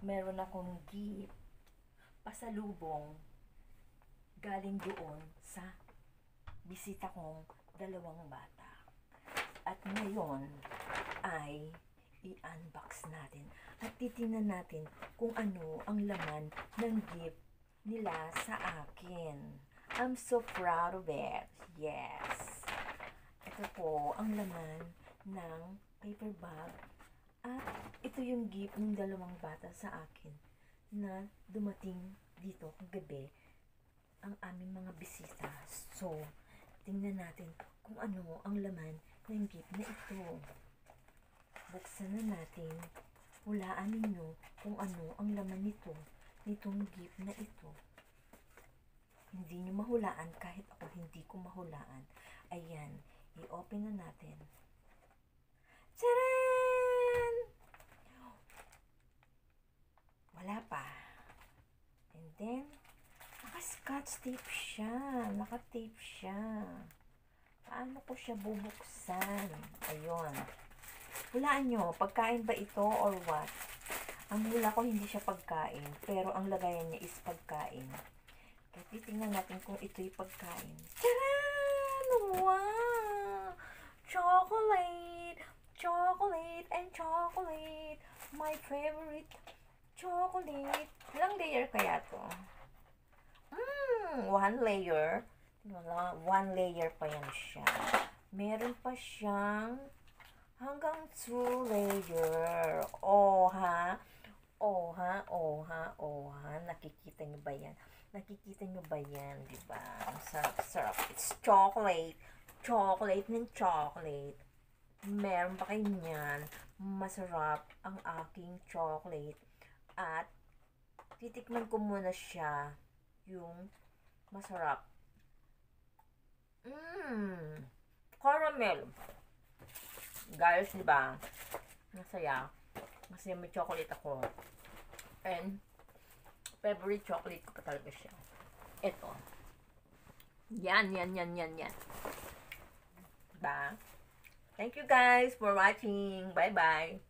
meron akong gift, pasalubong, galing doon sa bisita kong dalawang bata. At ngayon ay i-unbox natin at titingnan natin kung ano ang laman ng gift nila sa akin. I'm so proud of it. Yes. Ito po ang laman ng paper bag. At ito yung gift ng dalawang bata sa akin na dumating dito kagabi ang aming mga bisita. So, tingnan natin kung ano ang laman ng gift na ito. Buksan na natin. Hulaan ninyo kung ano ang laman nitong gift na ito. Hindi nyo mahulaan kahit ako hindi ko mahulaan. Ayan, i-open na natin. Tcharan! Wala pa. And then, naka-scotch tape siya. Naka-tape siya. Paano ko siya bubuksan? Ayun. Hulaan nyo, pagkain ba ito or what? Ang hula ko hindi siya pagkain, pero ang lagayan niya is pagkain. Kaya titingnan natin kung ito'y pagkain. Tcharan! Wow! Chocolate! Chocolate and chocolate! My favorite chocolate! Ilang layer kaya to? One layer. One layer pa yan siya. Meron pa siyang hanggang 2 layer. Oh ha? Oh ha? Oh ha? Oh ha? Nakikita nyo ba yan? Nakikita nyo ba yan? Diba? Ang sarap-sarap. It's chocolate. Chocolate ng chocolate. Meron pa kayo niyan. Masarap ang aking chocolate. At titikman ko muna siya. Yung masarap. Caramel. Guys, diba? Masaya. Masaya may chocolate ako. And, favorite chocolate ko pa talaga siya. Ito. Yan. Diba? Thank you guys for watching. Bye-bye.